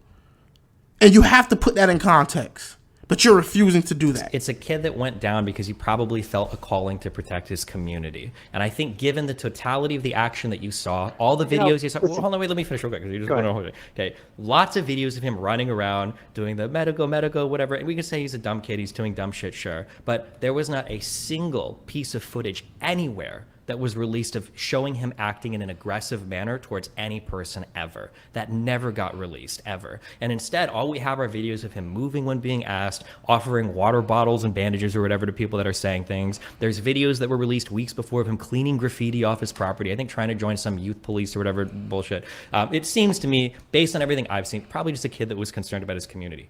And you have to put that in context. But you're refusing to do that. It's a kid that went down because he probably felt a calling to protect his community. And I think given the totality of the action that you saw, all the videos you saw, well, hold on, wait, let me finish real quick. You just okay. Lots of videos of him running around, doing the medico, whatever. And we can say he's a dumb kid, he's doing dumb shit, sure. But there was not a single piece of footage anywhere that was released of showing him acting in an aggressive manner towards any person ever. That never got released, ever. And instead, all we have are videos of him moving when being asked, offering water bottles and bandages or whatever to people that are saying things. There's videos that were released weeks before of him cleaning graffiti off his property, I think trying to join some youth police or whatever bullshit. It seems to me, based on everything I've seen, probably just a kid that was concerned about his community.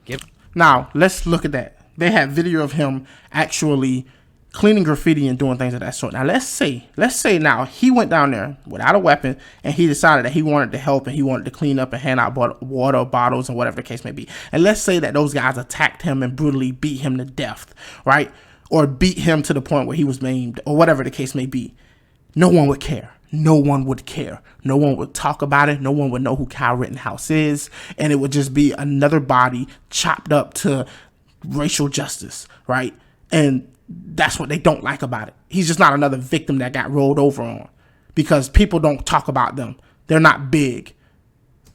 Now, let's look at that. They had video of him actually cleaning graffiti and doing things of that sort. Now, let's say now he went down there without a weapon and he decided that he wanted to help and he wanted to clean up and hand out water bottles and whatever the case may be. And let's say that those guys attacked him and brutally beat him to death, right? Or beat him to the point where he was maimed or whatever the case may be. No one would care. No one would care. No one would talk about it. No one would know who Kyle Rittenhouse is. And it would just be another body chopped up to racial justice, right? And that's what they don't like about it. He's just not another victim that got rolled over on because people don't talk about them. They're not big.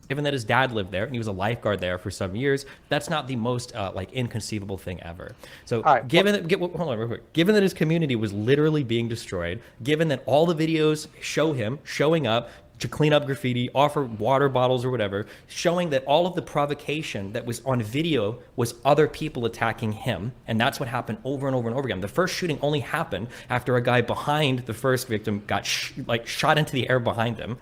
Given that his dad lived there and he was a lifeguard there for some years, that's not the most inconceivable thing ever. So right, given that his community was literally being destroyed, given that all the videos show him showing up to clean up graffiti, offer water bottles or whatever, showing that all of the provocation that was on video was other people attacking him. And that's what happened over and over and over again. The first shooting only happened after a guy behind the first victim got shot into the air behind him.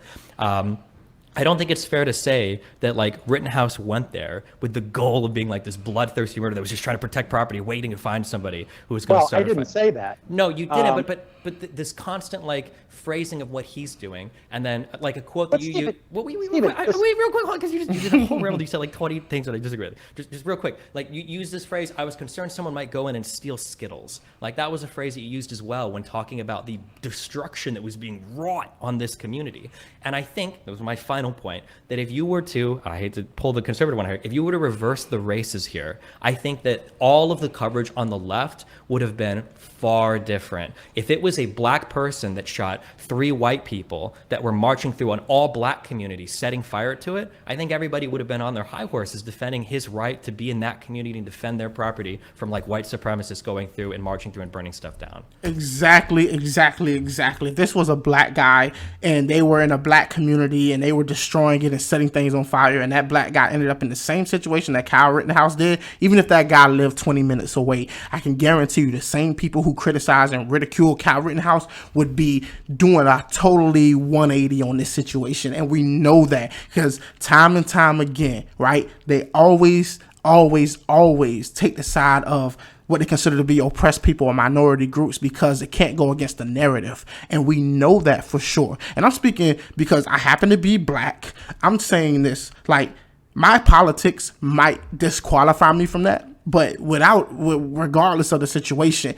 I don't think it's fair to say that Rittenhouse went there with the goal of being this bloodthirsty murderer that was just trying to protect property, waiting to find somebody who was going to start. I didn't say that. No, you didn't. But this constant phrasing of what he's doing, and then a quote that you use. Wait, real quick, because you did a whole ramble. You said 20 things that I disagree with. Just real quick, you use this phrase. I was concerned someone might go in and steal Skittles. That was a phrase that you used as well when talking about the destruction that was being wrought on this community. And I think that was my final point, that if you were to, I hate to pull the conservative one here, if you were to reverse the races here, I think that all of the coverage on the left would have been far different. If it was a black person that shot 3 white people that were marching through an all black community, setting fire to it, I think everybody would have been on their high horses defending his right to be in that community and defend their property from white supremacists going through and marching through and burning stuff down. Exactly. If this was a black guy and they were in a black community and they were destroying it and setting things on fire, and that black guy ended up in the same situation that Kyle Rittenhouse did, even if that guy lived 20 minutes away, I can guarantee you the same people who criticize and ridicule Kyle Rittenhouse would be doing a totally 180 on this situation. And we know that because time and time again, right, they always take the side of what they consider to be oppressed people or minority groups because it can't go against the narrative. And we know that for sure. And I'm speaking because I happen to be black. I'm saying this, my politics might disqualify me from that, but regardless of the situation,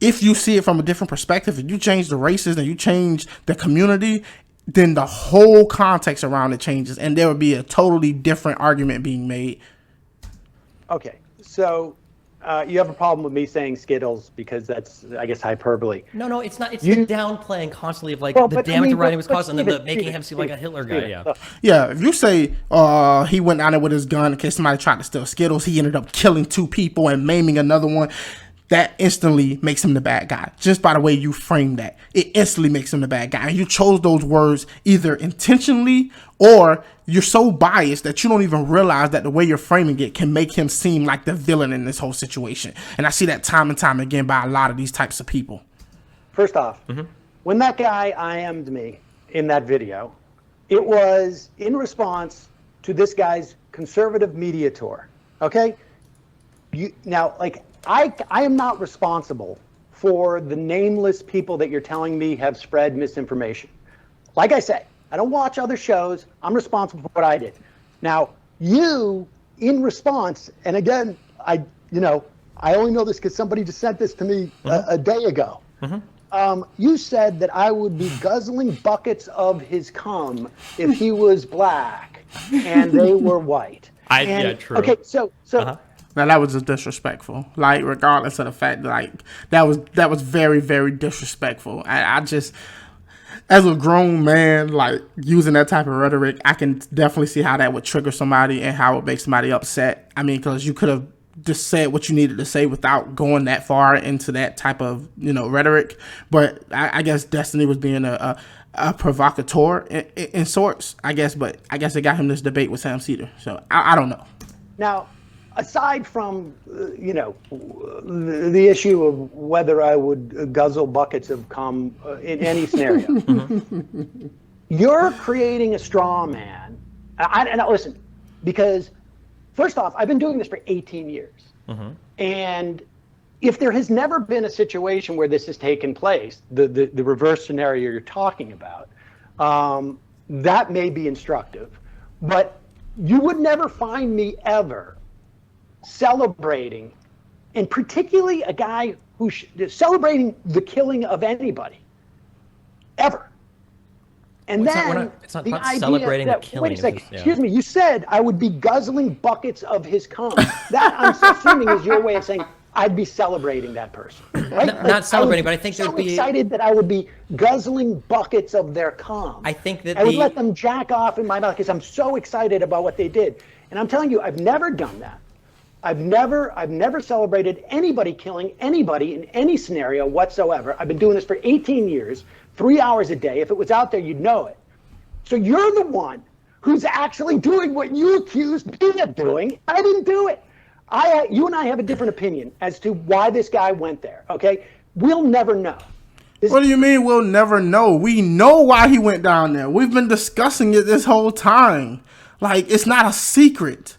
if you see it from a different perspective, if you change the races and you change the community, then the whole context around it changes and there would be a totally different argument being made. Okay, so you have a problem with me saying Skittles because that's, I guess, hyperbole. No, it's not. It's the downplaying constantly of the damage the writing was causing and making him seem like a Hitler guy. Yeah, if you say he went down there with his gun in case somebody tried to steal Skittles, he ended up killing 2 people and maiming another one. that instantly makes him the bad guy. Just by the way you frame that, it instantly makes him the bad guy. And you chose those words either intentionally or you're so biased that you don't even realize that the way you're framing it can make him seem like the villain in this whole situation. And I see that time and time again by a lot of these types of people. First off, when that guy IM'd me in that video, it was in response to this guy's conservative media tour. Okay? Now, like, I am not responsible for the nameless people that you're telling me have spread misinformation. Like I say, I don't watch other shows. I'm responsible for what I did. Now, you, in response, and again, I only know this because somebody just sent this to me a day ago. You said that I would be guzzling buckets of his cum if he was black and they were white. Yeah, true. Okay, so Now that was just disrespectful. Like, regardless of the fact that, like, that was very, very disrespectful. I just, as a grown man, like, using that type of rhetoric, I can definitely see how that would trigger somebody and how it makes somebody upset. I mean, because you could have just said what you needed to say without going that far into that type of, rhetoric. But I guess Destiny was being a provocateur in sorts, I guess. But I guess it got him this debate with Sam Seder. So I don't know. now, aside from, the issue of whether I would guzzle buckets of cum in any scenario, you're creating a straw man. And listen, because first off, I've been doing this for 18 years. And if there has never been a situation where this has taken place, the reverse scenario you're talking about, that may be instructive. But you would never find me ever celebrating, and particularly a guy who's celebrating the killing of anybody, ever. And then it's not the idea celebrating that, the killing. wait a second, excuse me, you said I would be guzzling buckets of his cum. That, I'm assuming, is your way of saying I'd be celebrating that person, right? Not celebrating, but I think there would be... excited that I would be guzzling buckets of their cum. I think that I would let them jack off in my mouth because I'm so excited about what they did. And I'm telling you, I've never done that. I've never celebrated anybody killing anybody in any scenario whatsoever. I've been doing this for 18 years, 3 hours a day. If it was out there, you'd know it. So you're the one who's actually doing what you accused me of doing. I didn't do it. You and I have a different opinion as to why this guy went there, okay? We'll never know. What do you mean we'll never know? We know why he went down there. We've been discussing it this whole time. Like, it's not a secret.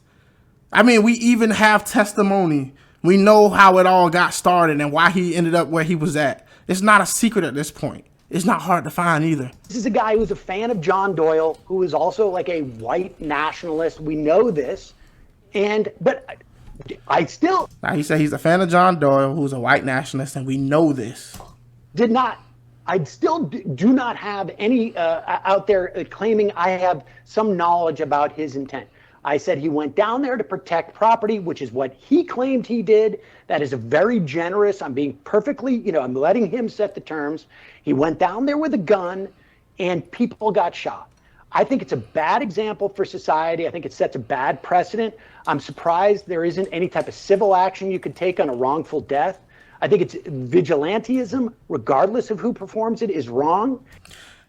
I mean, we even have testimony. We know how it all got started and why he ended up where he was at. It's not a secret at this point. It's not hard to find either. This is a guy who's a fan of John Doyle, who is also like a white nationalist. We know this. But I still... Now, he said he's a fan of John Doyle, who's a white nationalist, and we know this. I still do not have any out there claiming I have some knowledge about his intent. I said he went down there to protect property, which is what he claimed he did. That is a very generous. I'm being perfectly, I'm letting him set the terms. He went down there with a gun and people got shot. I think it's a bad example for society. I think it sets a bad precedent. I'm surprised there isn't any type of civil action you could take on a wrongful death. I think it's vigilantism, regardless of who performs it, is wrong.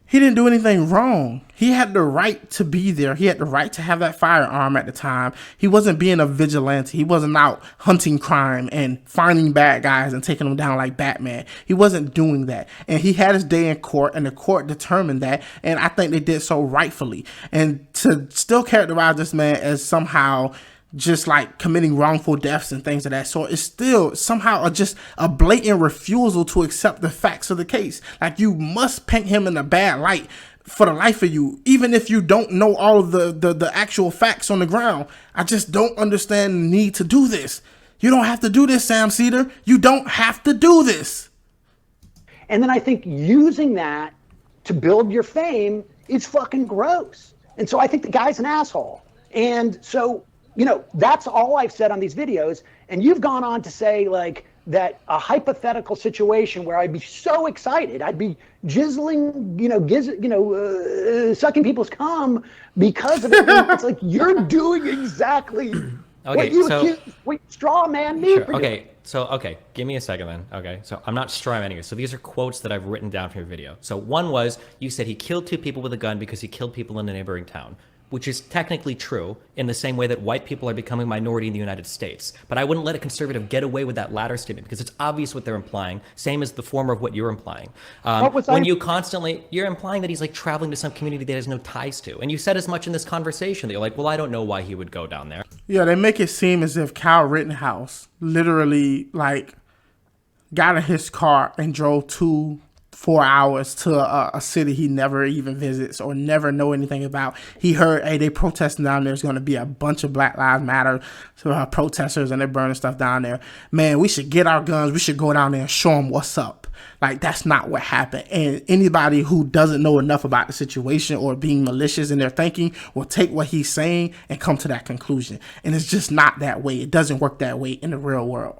He didn't do anything wrong. He had the right to be there. He had the right to have that firearm at the time. He wasn't being a vigilante. He wasn't out hunting crime and finding bad guys and taking them down like Batman. He wasn't doing that. And he had his day in court, and the court determined that. And I think they did so rightfully. And to still characterize this man as somehow just like committing wrongful deaths and things of that sort is still somehow just a blatant refusal to accept the facts of the case. Like, you must paint him in a bad light for the life of you, even if you don't know all of the actual facts on the ground. I just don't understand the need to do this. You don't have to do this, Sam Seder. You don't have to do this. And then I think using that to build your fame is fucking gross. And so I think the guy's an asshole. And so, that's all I've said on these videos. And you've gone on to say, like, that a hypothetical situation where I'd be so excited, I'd be jizzling, sucking people's cum because of it. It's like you're doing exactly what you accused straw man me for doing. Okay, So, okay, give me a second then. Okay, so I'm not sure I'm any. So these are quotes that I've written down from your video. So one was, you said he killed 2 people with a gun because he killed people in a neighboring town, which is technically true in the same way that white people are becoming minority in the United States. But I wouldn't let a conservative get away with that latter statement because it's obvious what they're implying, same as the former of what you're implying. You're implying that he's like traveling to some community that has no ties to. And you said as much in this conversation that you're like, well, I don't know why he would go down there. Yeah, they make it seem as if Kyle Rittenhouse literally like got in his car and drove 4 hours to a city he never even visits or never know anything about. He heard, hey, they protesting down there. There's going to be a bunch of Black Lives Matter protesters and they're burning stuff down there. Man, we should get our guns. We should go down there and show them what's up. Like, that's not what happened. And anybody who doesn't know enough about the situation or being malicious in their thinking will take what he's saying and come to that conclusion. And it's just not that way. It doesn't work that way in the real world.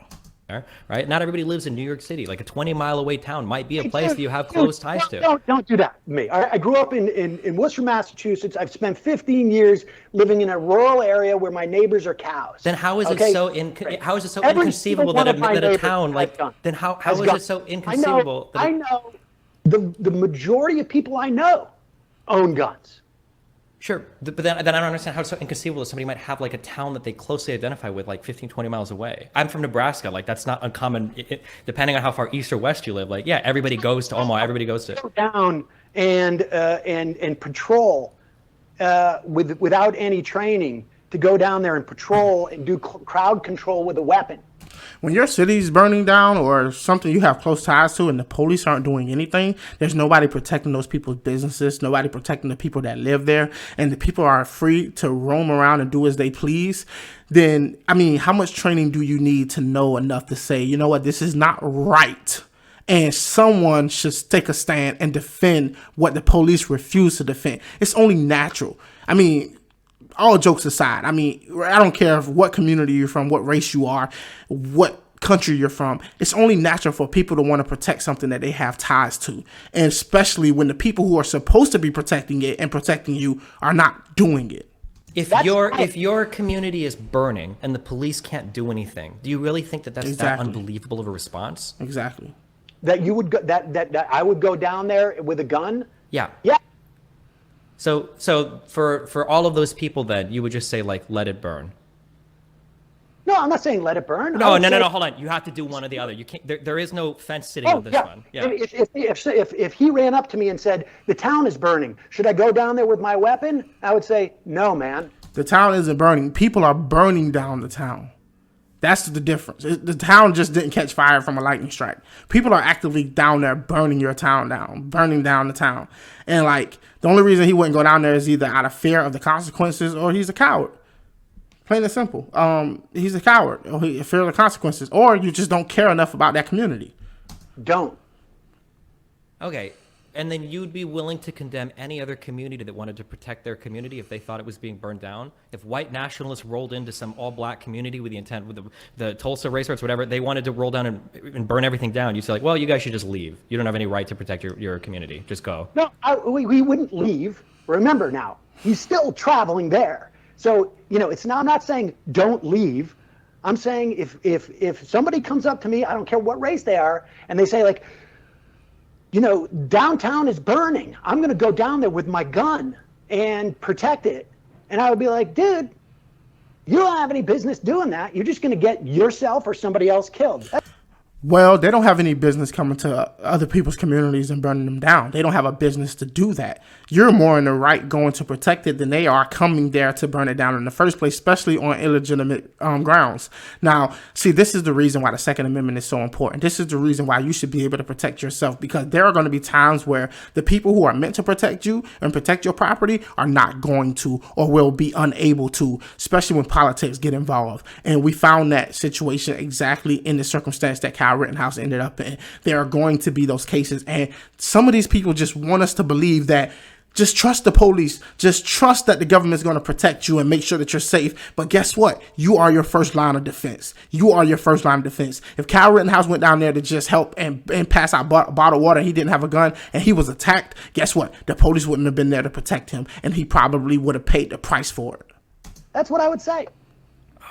Right? Not everybody lives in New York City. Like a 20-mile away town might be a place that you have close ties to. Don't do that to me. I grew up in Worcester, Massachusetts. I've spent 15 years living in a rural area where my neighbors are cows. Then how is it so inconceivable that a town like then how is it so inconceivable? I know the majority of people I know own guns. Sure, but then I don't understand how it's so inconceivable that somebody might have like a town that they closely identify with like 15, 20 miles away. I'm from Nebraska. Like that's not uncommon. Depending on how far east or west you live, like yeah, everybody goes to Omaha. Everybody goes to go down and patrol without any training to go down there and patrol and do crowd control with a weapon. When your city's burning down or something you have close ties to and the police aren't doing anything, there's nobody protecting those people's businesses, nobody protecting the people that live there, and the people are free to roam around and do as they please, then, I mean, how much training do you need to know enough to say, you know what, this is not right? And someone should take a stand and defend what the police refuse to defend. It's only natural. I mean, all jokes aside, I mean, I don't care what community you're from, what race you are, what country you're from. It's only natural for people to want to protect something that they have ties to. And especially when the people who are supposed to be protecting it and protecting you are not doing it. If your community is burning and the police can't do anything, do you really think that that's that unbelievable of a response? Exactly. That you would go, that I would go down there with a gun? Yeah. Yeah. So for all of those people, then you would just say like, let it burn. No, I'm not saying let it burn. No, hold on. You have to do one or the other. You can't. There is no fence sitting on this one. Yeah. If he ran up to me and said the town is burning, should I go down there with my weapon? I would say no, man. The town isn't burning. People are burning down the town. That's the difference. The town just didn't catch fire from a lightning strike. People are actively down there burning your town down, burning down the town. And like the only reason he wouldn't go down there is either out of fear of the consequences or he's a coward. Plain and simple. He's a coward or he fear of the consequences, or you just don't care enough about that community. Don't. Okay. And then you'd be willing to condemn any other community that wanted to protect their community if they thought it was being burned down? If white nationalists rolled into some all-black community with the intent, with the Tulsa race riots, whatever, they wanted to roll down and burn everything down, you'd say, like, well, you guys should just leave. You don't have any right to protect your community. Just go. No, we wouldn't leave. Remember now, he's still traveling there. So, you know, I'm not saying don't leave. I'm saying if somebody comes up to me, I don't care what race they are, and they say, like, you know, downtown is burning. I'm going to go down there with my gun and protect it. And I would be like, dude, you don't have any business doing that. You're just going to get yourself or somebody else killed. Well, they don't have any business coming to other people's communities and burning them down. They don't have a business to do that. You're more in the right going to protect it than they are coming there to burn it down in the first place, especially on illegitimate grounds. Now, see, this is the reason why the Second Amendment is so important. This is the reason why you should be able to protect yourself, because there are going to be times where the people who are meant to protect you and protect your property are not going to or will be unable to, especially when politics get involved. And we found that situation exactly in the circumstance that Kyle Rittenhouse ended up in. There are going to be those cases, and some of these people just want us to believe that just trust the police, just trust that the government is going to protect you and make sure that you're safe. But guess what? You are your first line of defense. You are your first line of defense. If Kyle Rittenhouse went down there to just help and pass out bottled water, he didn't have a gun, and he was attacked, guess what? The police wouldn't have been there to protect him, and he probably would have paid the price for it. That's what I would say.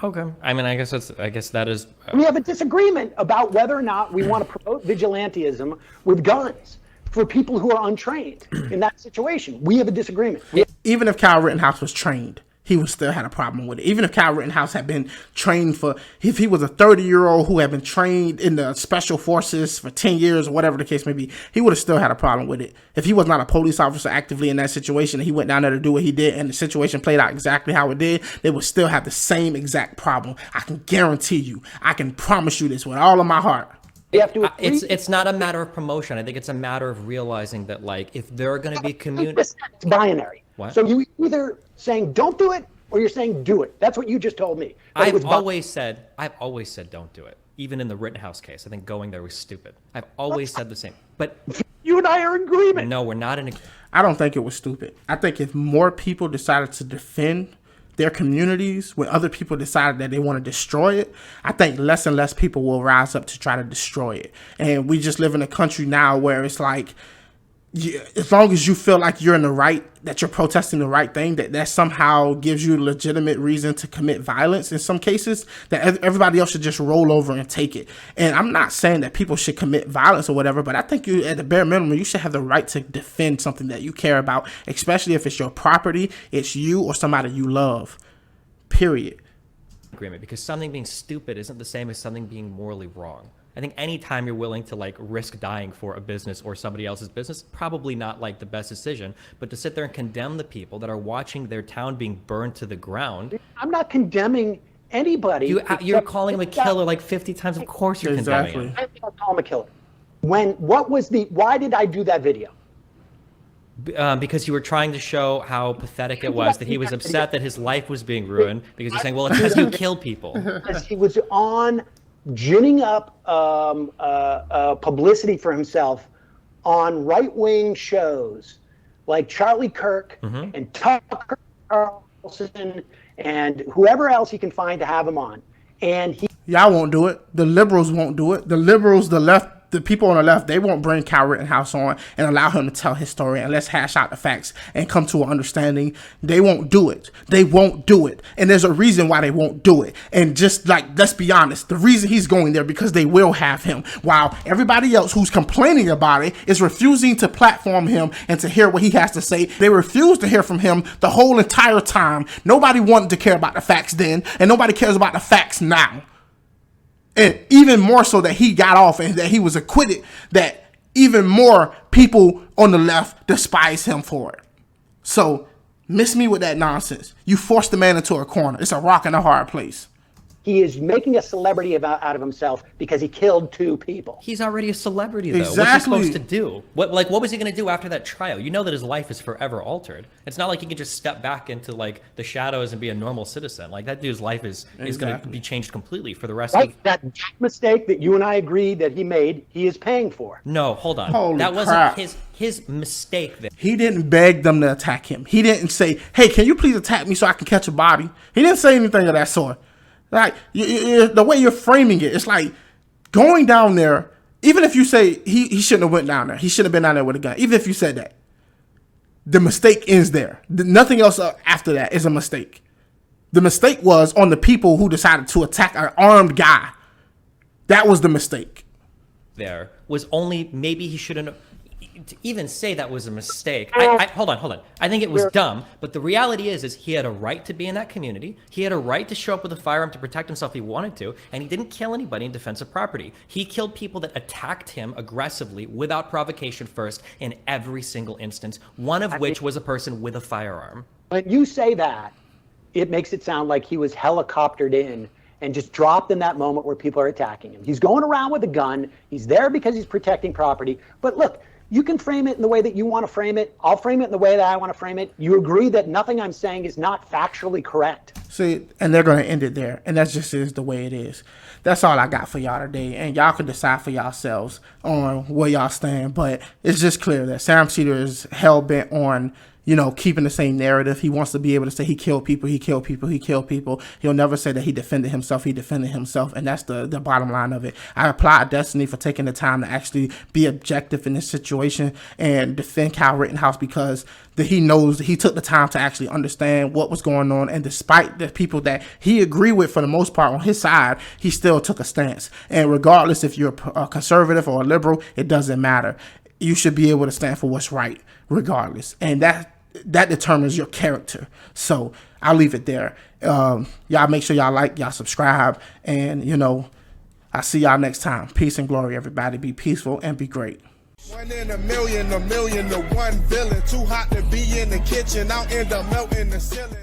Okay. I mean, I guess that is. We have a disagreement about whether or not we want to promote vigilantism with guns for people who are untrained in that situation. We have a disagreement. Even if Kyle Rittenhouse was trained, he would still had a problem with it. Even if Kyle Rittenhouse had been trained if he was a 30-year-old who had been trained in the special forces for 10 years or whatever the case may be, he would have still had a problem with it. If he was not a police officer actively in that situation and he went down there to do what he did and the situation played out exactly how it did, they would still have the same exact problem. I can guarantee you. I can promise you this with all of my heart. You have to It's not a matter of promotion. I think it's a matter of realizing that, like, if there are going to be community. It's binary. What? So you either saying don't do it or you're saying do it. That's what you just told me. I've always said don't do it. Even in the Rittenhouse case, I think going there was stupid. I've always said the same. But you and I are in agreement. no, we're not in. I don't think it was stupid. I think if more people decided to defend their communities when other people decided that they want to destroy it, I think less and less people will rise up to try to destroy it. And we just live in a country now where it's like, as long as you feel like you're in the right, that you're protesting the right thing, that somehow gives you a legitimate reason to commit violence in some cases, that everybody else should just roll over and take it. And I'm not saying that people should commit violence or whatever, but I think you, at the bare minimum, you should have the right to defend something that you care about, especially if it's your property, it's you, or somebody you love, period. Agreement, because something being stupid isn't the same as something being morally wrong. I think anytime you're willing to like risk dying for a business or somebody else's business, probably not like the best decision, but to sit there and condemn the people that are watching their town being burned to the ground. I'm not condemning anybody. You're calling him a killer like 50 times. Of course you're condemning him. I don't call him a killer. Why did I do that video? Because you were trying to show how pathetic it was, that he was upset that his life was being ruined, because you're saying, well, it's because you kill people. Because he was ginning up publicity for himself on right-wing shows like Charlie Kirk and Tucker Carlson and whoever else he can find to have him on. And y'all won't do it. The liberals won't do it. The liberals, the left, the people on the left, they won't bring Kyle Rittenhouse on and allow him to tell his story and let's hash out the facts and come to an understanding. They won't do it. They won't do it. And there's a reason why they won't do it. And just like, let's be honest, the reason he's going there because they will have him, while everybody else who's complaining about it is refusing to platform him and to hear what he has to say. They refuse to hear from him the whole entire time. Nobody wanted to care about the facts then, and nobody cares about the facts now. And even more so that he got off and that he was acquitted, that even more people on the left despise him for it. So miss me with that nonsense. You forced the man into a corner. It's a rock and a hard place. he is making a celebrity out of himself because he killed 2 people. He's already a celebrity, though. Exactly. What's he supposed to do? What was he going to do after that trial? You know that his life is forever altered. It's not like he can just step back into like the shadows and be a normal citizen. Like that dude's life is going to be changed completely for the rest of. That mistake that you and I agreed that he made, he is paying for. No, hold on. Holy that crap. wasn't his mistake. There. He didn't beg them to attack him. He didn't say, "Hey, can you please attack me so I can catch a body?" He didn't say anything of that sort. Like the way you're framing it, it's like going down there. Even if you say he shouldn't have went down there, he shouldn't have been down there with a gun. Even if you said that, the mistake ends there. Nothing else after that is a mistake. The mistake was on the people who decided to attack an armed guy. That was the mistake. There was only maybe he shouldn't. To even say that was a mistake. Hold on. I think it was dumb, but the reality is he had a right to be in that community. He had a right to show up with a firearm to protect himself if he wanted to, and he didn't kill anybody in defense of property. He killed people that attacked him aggressively without provocation first in every single instance, one of which was a person with a firearm. When you say that, it makes it sound like he was helicoptered in and just dropped in that moment where people are attacking him. He's going around with a gun. He's there because he's protecting property. But look, you can frame it in the way that you want to frame it. I'll frame it in the way that I want to frame it. You agree that nothing I'm saying is not factually correct. See, and they're going to end it there. And that just is the way it is. That's all I got for y'all today. And y'all can decide for yourselves on where y'all stand. But it's just clear that Sam Seder is hell-bent on, keeping the same narrative. He wants to be able to say he killed people, he killed people, he killed people. He'll never say that he defended himself, and that's the bottom line of it. I applaud Destiny for taking the time to actually be objective in this situation and defend Kyle Rittenhouse, because he knows he took the time to actually understand what was going on, and despite the people that he agreed with for the most part on his side, he still took a stance. And regardless if you're a conservative or a liberal, it doesn't matter. You should be able to stand for what's right regardless, and that determines your character. So I'll leave it there. Y'all make sure y'all like, y'all subscribe, and I'll see y'all next time. Peace and glory, everybody. Be peaceful and be great. 1 in a million to one villain. Too hot to be in the kitchen, I'll end up melting the ceiling.